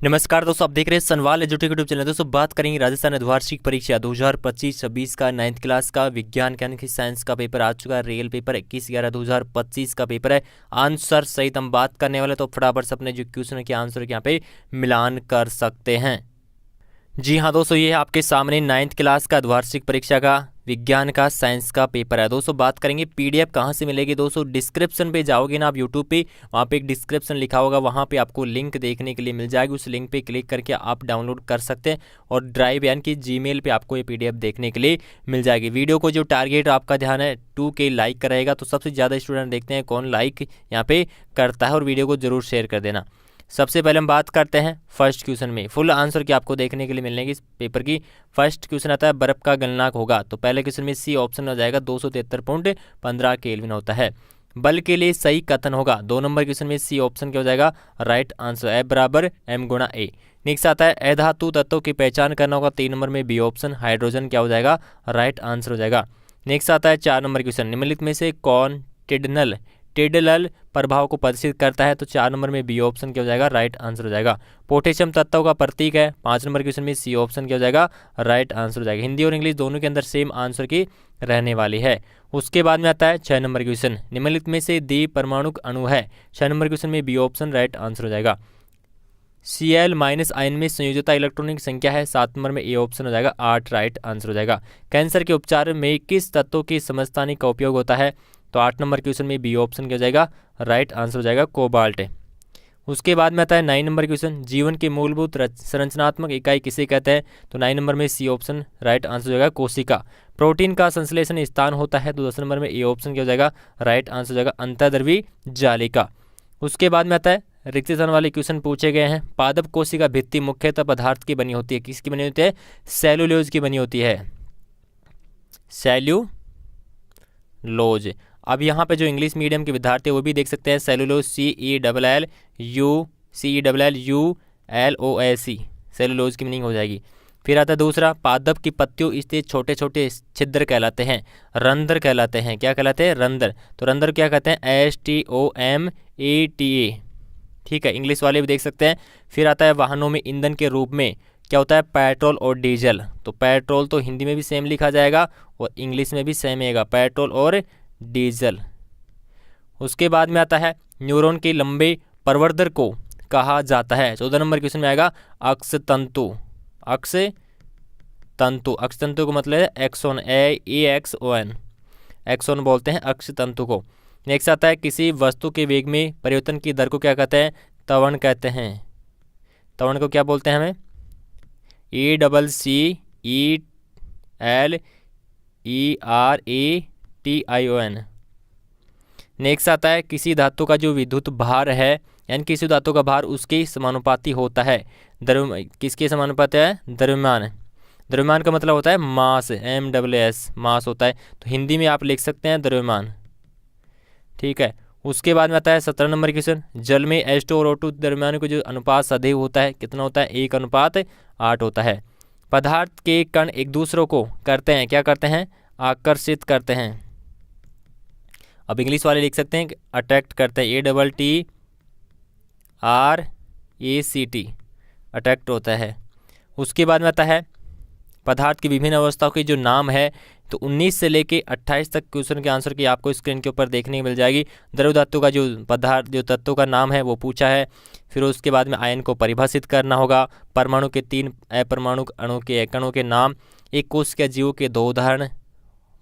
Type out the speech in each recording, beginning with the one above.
नमस्कार दोस्तों, आप देख रहे हैं सनवाल एजुटेक यूट्यूब चैनल। दोस्तों बात करेंगे राजस्थान अर्धवार्षिक परीक्षा 2025-26 का 9th क्लास का विज्ञान यानी कि साइंस का पेपर आ चुका है। रियल पेपर 21/11/2025 का पेपर है। आंसर सहित हम बात करने वाले, तो फटाफट से अपने जो क्वेश्चन के आंसर के यहाँ पे मिलान कर सकते हैं। जी हाँ दोस्तों, ये है आपके सामने 9th क्लास का अर्धवार्षिक परीक्षा का विज्ञान का साइंस का पेपर है। दोस्तों बात करेंगे पीडीएफ कहाँ से मिलेगी। दोस्तों डिस्क्रिप्शन पे जाओगे ना आप यूट्यूब पे, वहाँ पे एक डिस्क्रिप्शन लिखा होगा, वहाँ पे आपको लिंक देखने के लिए मिल जाएगी। उस लिंक पे क्लिक करके आप डाउनलोड कर सकते हैं और ड्राइव यानी कि जीमेल पे आपको ये पीडीएफ देखने के लिए मिल जाएगी। वीडियो को जो टारगेट आपका ध्यान है 2K लाइक करेगा, तो सबसे ज़्यादा स्टूडेंट देखते हैं कौन लाइक यहाँ पे करता है, और वीडियो को जरूर शेयर कर देना। सबसे पहले हम बात करते हैं फर्स्ट क्वेश्चन में। फुल आंसर की आपको देखने के लिए मिलने की इस पेपर की। फर्स्ट क्वेश्चन आता है बर्फ का गलनांक होगा, तो पहले क्वेश्चन में सी ऑप्शन हो जाएगा 273.15 केल्विन होता है। बल के लिए सही कथन होगा, 2 नंबर क्वेश्चन में सी ऑप्शन क्या हो जाएगा राइट आंसर, F बराबर M गुणा A। नेक्स्ट आता है अधातु तत्वों की पहचान करना होगा, 3 नंबर में बी ऑप्शन हाइड्रोजन क्या हो जाएगा राइट आंसर हो जाएगा। नेक्स्ट आता है 4 नंबर क्वेश्चन, निम्नलिखित में से कौन टिडनल प्रभाव को प्रदर्शित करता है, तो 4 नंबर में बी ऑप्शन क्या हो जाएगा राइट आंसर हो जाएगा। पोटेशियम तत्व का प्रतीक है, 5 नंबर क्वेश्चन में सी ऑप्शन क्या हो जाएगा राइट आंसर हो जाएगा। हिंदी और इंग्लिश दोनों के अंदर सेम आंसर की रहने वाली है। उसके बाद में आता है 6 नंबर क्वेश्चन, निम्नलिखित में से द्वि परमाणुक अणु है, 6 नंबर क्वेश्चन में बी ऑप्शन राइट आंसर हो जाएगा। Cl- आयन में संयोजकता इलेक्ट्रॉनिक संख्या है, 7 नंबर में ए ऑप्शन हो जाएगा 8 राइट आंसर हो जाएगा। कैंसर के उपचार में किस तत्व की समस्थानिक का उपयोग होता है, तो 8 नंबर क्वेश्चन में बी ऑप्शन क्या हो जाएगा राइट आंसर हो जाएगा कोबाल्ट। उसके बाद में आता है 9 नंबर क्वेश्चन, जीवन की मूलभूत संरचनात्मक इकाई किसे कहते हैं, तो 9 नंबर में सी ऑप्शन राइट आंसर हो जाएगा कोशिका। प्रोटीन का संश्लेषण स्थान होता है, तो 10 नंबर में ए ऑप्शन क्या हो जाएगा राइट आंसर हो जाएगा अंतर्द्रवी जालिका। उसके बाद में आता है रिक्त स्थान वाले क्वेश्चन पूछे गए हैं। पादप कोशिका भित्ति मुख्यतः पदार्थ की बनी होती है, किसकी बनी होती है सेलुलोज की बनी होती है, सेल्यूलोज। अब यहाँ पे जो इंग्लिश मीडियम के विद्यार्थी वो भी देख सकते हैं सेलुलोज CELLULOS सेलुलोज की मीनिंग हो जाएगी। फिर आता है दूसरा, पादप की पत्तियों स्थित छोटे छोटे छिद्र कहलाते हैं, रंध्र कहलाते हैं, क्या कहलाते हैं रंध्र। तो रंध्र क्या कहते हैं STOMATA, ठीक है, इंग्लिश वाले भी देख सकते हैं। फिर आता है वाहनों में ईंधन के रूप में क्या होता है पेट्रोल और डीजल, तो पेट्रोल तो हिंदी में भी सेम लिखा जाएगा और इंग्लिश में भी सेम आएगा पेट्रोल और डीजल। उसके बाद में आता है न्यूरॉन के लंबे प्रवर्धक को कहा जाता है, 14 नंबर क्वेश्चन में आएगा अक्षतंतु। अक्षतंतु को मतलब है एक्सोन, AXON, एक्सोन बोलते हैं अक्षतंतु को। नेक्स्ट आता है किसी वस्तु के वेग में परिवर्तन की दर को क्या कहते हैं, त्वरण कहते हैं। त्वरण को क्या बोलते हैं हमें ECCELERATION। नेक्स्ट आता है किसी धातु का जो विद्युत भार है यानी किसी धातु का भार उसके समानुपाती होता है, किसके समानुपाती है द्रव्यमान। द्रव्यमान का मतलब होता है मास, MWS मास होता है, तो हिंदी में आप लिख सकते हैं द्रव्यमान, ठीक है। उसके बाद में आता है 17 नंबर क्वेश्चन, जल में H2 और O2 द्रव्यमान को जो अनुपात सदैव होता है कितना होता है 1:8 होता है। पदार्थ के कण एक दूसरों को करते हैं, क्या करते हैं आकर्षित करते हैं। अब इंग्लिश वाले लिख सकते हैं कि अट्रैक्ट करते हैं, ATTRACT अट्रैक्ट होता है। उसके बाद में आता है पदार्थ की विभिन्न अवस्थाओं के जो नाम है, तो 19 से लेके 28 तक क्वेश्चन के आंसर की आपको स्क्रीन के ऊपर देखने को मिल जाएगी। द्रव धातु का जो पदार्थ जो तत्वों का नाम है वो पूछा है। फिर उसके बाद में आयन को परिभाषित करना होगा, परमाणु के 3 अपरमाणु अणु के कणों के नाम, एक कोश के जीवों के 2 उदाहरण,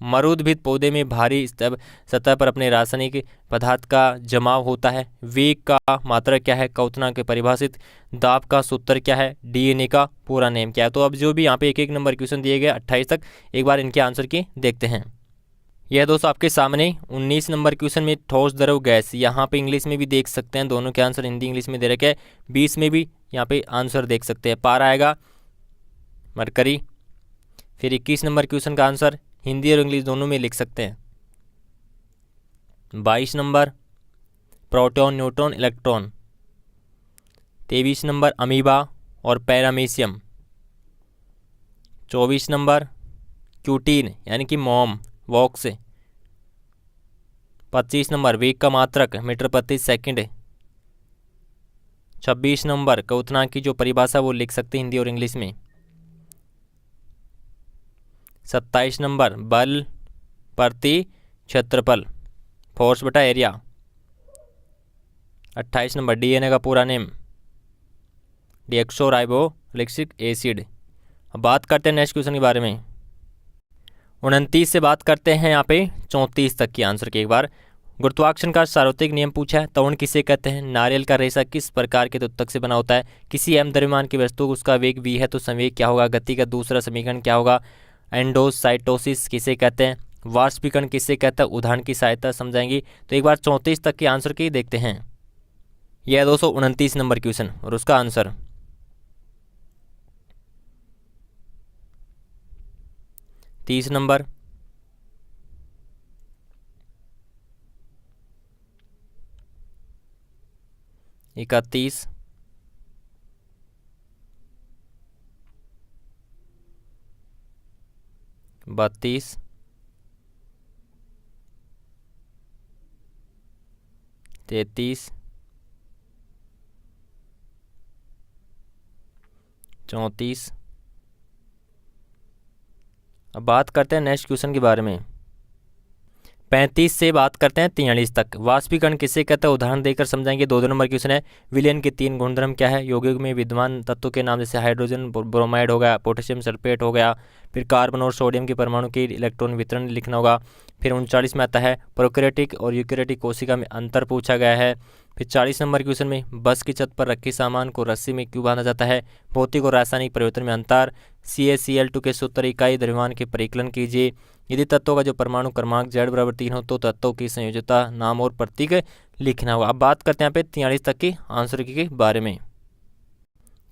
मरुद्भिद पौधे में भारी सतह पर अपने रासायनिक पदार्थ का जमाव होता है, वेग का मात्रक क्या है, क्वथनांक के परिभाषित, दाब का सूत्र क्या है, डीएनए का पूरा नेम क्या है। तो अब जो भी यहाँ पे एक एक नंबर क्वेश्चन दिए गए 28 तक, एक बार इनके आंसर की देखते हैं। यह दोस्तों आपके सामने 19 नंबर क्वेश्चन में ठोस द्रव गैस, यहाँ पे इंग्लिश में भी देख सकते हैं, दोनों के आंसर हिंदी इंग्लिश में दे रखे हैं। 20 में भी यहाँ पे आंसर देख सकते हैं, पारा आएगा मरकरी। फिर 21 नंबर क्वेश्चन का आंसर हिंदी और इंग्लिश दोनों में लिख सकते हैं। 22 number proton neutron electron. 23 number amoeba और पैरामीशियम। 24 नंबर क्यूटीन यानी कि मोम वॉक्स। 25 नंबर वेग का मात्रक मीटर प्रति सेकंड। 26 नंबर क्वथनांक की जो परिभाषा वो लिख सकते हैं हिंदी और इंग्लिश में। 27 नंबर बल प्रति क्षेत्रफल, फोर्स बटा एरिया। 28 नंबर डीएनए का पूरा नेम डीऑक्सोराइबोन्यूक्लिक एसिड। अब बात करते हैं नेक्स्ट क्वेश्चन के बारे में। 29 से बात करते हैं यहाँ पे 34 तक की आंसर के। एक बार गुरुत्वाकर्षण का सार्वत्रिक नियम पूछा है। तवण किसे कहते हैं? नारियल का रेशा किस प्रकार के उत्तक से बना होता है? किसी m द्रव्यमान की वस्तु उसका वेग v है तो संवेग क्या होगा? गति का दूसरा समीकरण क्या होगा? एंडोसाइटोसिस किसे कहते हैं? वाष्पीकरण किसे कहता है? उदाहरण की सहायता समझाएंगे। तो एक बार 34 तक के आंसर की देखते हैं। यह 229 नंबर क्वेश्चन और उसका आंसर 30 नंबर, 31, 32, 33, 34। अब बात करते हैं नेक्स्ट क्वेश्चन के बारे में। 35 से बात करते हैं 43 तक। वाष्पीकरण किसे कहते हैं? उदाहरण देकर समझाएंगे। 2 नंबर क्वेश्चन है। विलयन के 3 गुणधर्म क्या है? यौगिक में विद्यमान तत्वों के नाम जैसे हाइड्रोजन ब्रोमाइड हो गया, पोटेशियम सल्फेट हो गया, फिर कार्बन और सोडियम के परमाणु की इलेक्ट्रॉन वितरण लिखना होगा। फिर 39 में आता है प्रोकैरियोटिक और यूकैरियोटिक कोशिका में अंतर पूछा गया है। फिर 40 नंबर क्वेश्चन में बस की छत पर रखे सामान को रस्सी में क्यों बांधा जाता है? भौतिक और रासायनिक परिवर्तन में अंतर। CaCl2 के सूत्र इकाई द्रव्यमान के परिकलन कीजिए। यदि तत्वों का जो परमाणु क्रमांक Z=3 हो तो तत्वों की संयोजकता, नाम और प्रतीक लिखना होगा। अब बात करते हैं यहाँ पे 43 तक की आंसर के बारे में।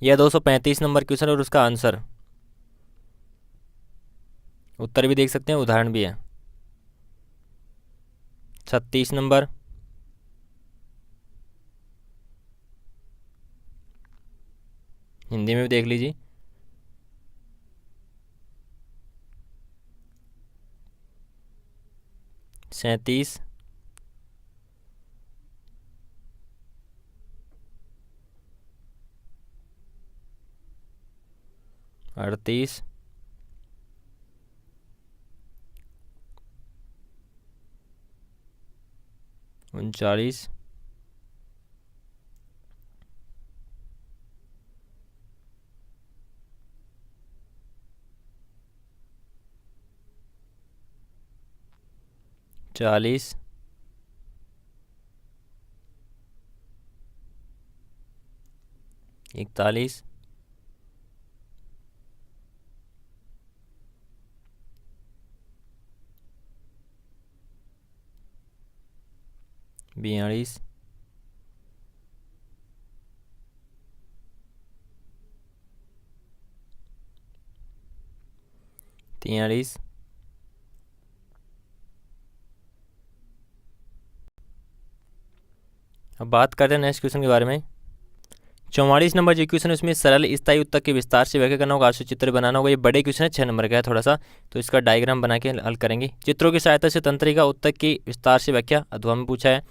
यह 235 नंबर क्वेश्चन और उसका आंसर, उत्तर भी देख सकते हैं, उदाहरण भी है। 36 नंबर, हिंदी में भी देख लीजिए। 37, 38, 39, 40, 41, 42, 43। अब बात करते हैं नेक्स्ट क्वेश्चन के बारे में। 44 नंबर जो क्वेश्चन है उसमें सरल स्थायी उत्तक के विस्तार से व्याख्या करना होगा, चित्र बनाना होगा। ये बड़े क्वेश्चन है, 6 नंबर का है थोड़ा सा, तो इसका डायग्राम बना के हल करेंगे। चित्रों की सहायता से तंत्रिका उत्तक की विस्तार से व्याख्या अध्याय में पूछा है।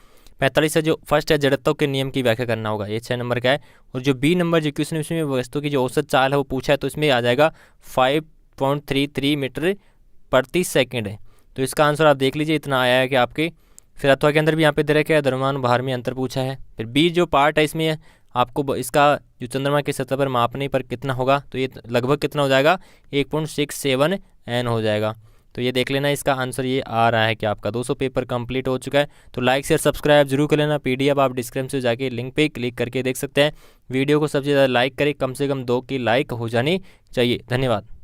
45 है जो फर्स्ट है जड़त्व के नियम की व्याख्या करना होगा, ये 6 नंबर का है। और जो बी नंबर जो क्वेश्चन है उसमें वस्तु की जो औसत चाल है वो पूछा है, तो इसमें आ जाएगा 5.33 मीटर प्रति सेकेंड है। तो इसका आंसर आप देख लीजिए, इतना आया है कि आपके। फिर अथवा के अंदर भी यहाँ पे दे रखा है द्रव्यमान भार में अंतर पूछा है। फिर बी जो पार्ट है इसमें है आपको इसका जो चंद्रमा की सतह पर मापने पर कितना होगा, तो ये लगभग कितना हो जाएगा 1.67 N हो जाएगा। तो ये देख लेना, इसका आंसर ये आ रहा है कि आपका 200 पेपर कंप्लीट हो चुका है। तो लाइक शेयर सब्सक्राइब जरूर कर लेना। PDF आप डिस्क्रिप्शन से जाके लिंक पे क्लिक करके देख सकते हैं। वीडियो को सबसे ज़्यादा लाइक करें, कम से कम 2 की लाइक हो जानी चाहिए। धन्यवाद।